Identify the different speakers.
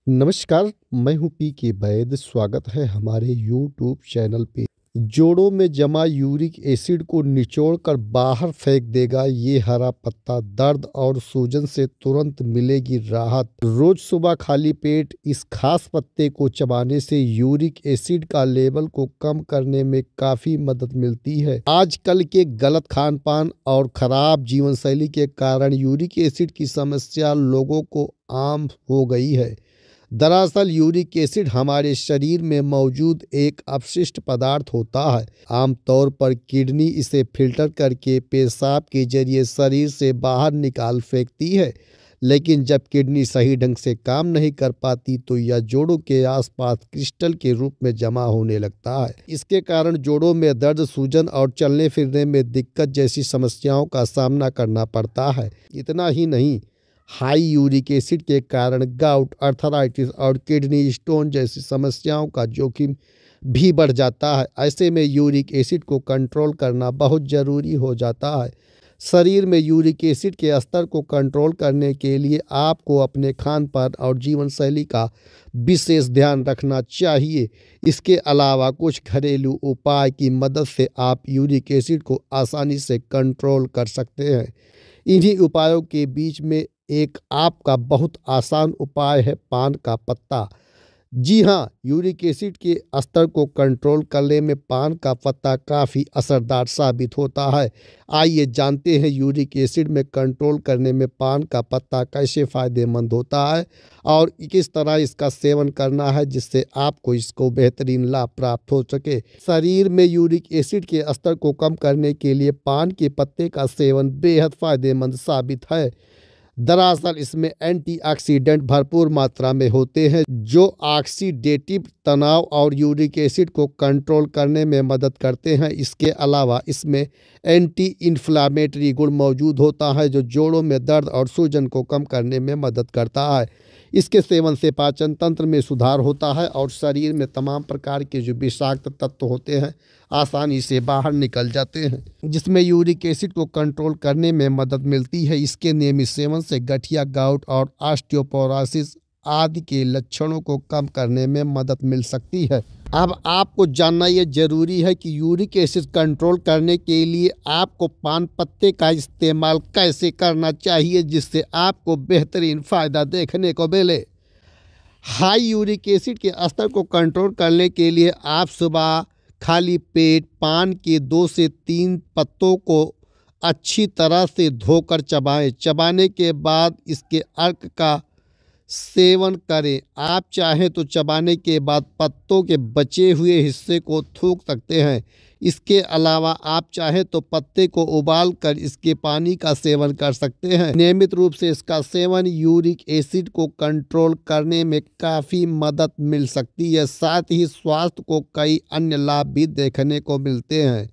Speaker 1: नमस्कार, मैं हूँ पी के वैद। स्वागत है हमारे यूट्यूब चैनल पे। जोड़ों में जमा यूरिक एसिड को निचोड़कर बाहर फेंक देगा। ये हरा पत्ता दर्द और सूजन से तुरंत मिलेगी राहत। रोज सुबह खाली पेट इस खास पत्ते को चबाने से यूरिक एसिड का लेवल को कम करने में काफी मदद मिलती है। आजकल के गलत खान पान और खराब जीवन शैली के कारण यूरिक एसिड की समस्या लोगों को आम हो गई है। दरअसल यूरिक एसिड हमारे शरीर में मौजूद एक अपशिष्ट पदार्थ होता है। आमतौर पर किडनी इसे फिल्टर करके पेशाब के जरिए शरीर से बाहर निकाल फेंकती है, लेकिन जब किडनी सही ढंग से काम नहीं कर पाती तो यह जोड़ों के आसपास क्रिस्टल के रूप में जमा होने लगता है। इसके कारण जोड़ों में दर्द, सूजन और चलने फिरने में दिक्कत जैसी समस्याओं का सामना करना पड़ता है। इतना ही नहीं, हाई यूरिक एसिड के कारण गाउट, अर्थराइटिस और किडनी स्टोन जैसी समस्याओं का जोखिम भी बढ़ जाता है। ऐसे में यूरिक एसिड को कंट्रोल करना बहुत ज़रूरी हो जाता है। शरीर में यूरिक एसिड के स्तर को कंट्रोल करने के लिए आपको अपने खान पान और जीवन शैली का विशेष ध्यान रखना चाहिए। इसके अलावा कुछ घरेलू उपाय की मदद से आप यूरिक एसिड को आसानी से कंट्रोल कर सकते हैं। इन्हीं उपायों के बीच में एक आपका बहुत आसान उपाय है पान का पत्ता। जी हाँ, यूरिक एसिड के स्तर को कंट्रोल करने में पान का पत्ता काफ़ी असरदार साबित होता है। आइए जानते हैं यूरिक एसिड में कंट्रोल करने में पान का पत्ता कैसे फ़ायदेमंद होता है और किस तरह इसका सेवन करना है जिससे आपको इसको बेहतरीन लाभ प्राप्त हो सके। शरीर में यूरिक एसिड के स्तर को कम करने के लिए पान के पत्ते का सेवन बेहद फ़ायदेमंद साबित है। दरअसल इसमें एंटीऑक्सीडेंट भरपूर मात्रा में होते हैं जो ऑक्सीडेटिव तनाव और यूरिक एसिड को कंट्रोल करने में मदद करते हैं। इसके अलावा इसमें एंटी इन्फ्लामेटरी गुण मौजूद होता है जो जोड़ों में दर्द और सूजन को कम करने में मदद करता है। इसके सेवन से पाचन तंत्र में सुधार होता है और शरीर में तमाम प्रकार के जो विषाक्त तत्व होते हैं आसानी से बाहर निकल जाते हैं, जिसमें यूरिक एसिड को कंट्रोल करने में मदद मिलती है। इसके नियमित सेवन से गठिया, गाउट और ऑस्टियोपोरोसिस आदि के लक्षणों को कम करने में मदद मिल सकती है। अब आपको जानना यह जरूरी है कि यूरिक एसिड कंट्रोल करने के लिए आपको पान पत्ते का इस्तेमाल कैसे करना चाहिए जिससे आपको बेहतरीन फ़ायदा देखने को मिले। हाई यूरिक एसिड के स्तर को कंट्रोल करने के लिए आप सुबह खाली पेट पान के 2 से 3 पत्तों को अच्छी तरह से धोकर चबाएं। चबाने के बाद इसके अर्क का सेवन करें। आप चाहें तो चबाने के बाद पत्तों के बचे हुए हिस्से को थूक सकते हैं। इसके अलावा आप चाहें तो पत्ते को उबाल कर इसके पानी का सेवन कर सकते हैं। नियमित रूप से इसका सेवन यूरिक एसिड को कंट्रोल करने में काफ़ी मदद मिल सकती है। साथ ही स्वास्थ्य को कई अन्य लाभ भी देखने को मिलते हैं।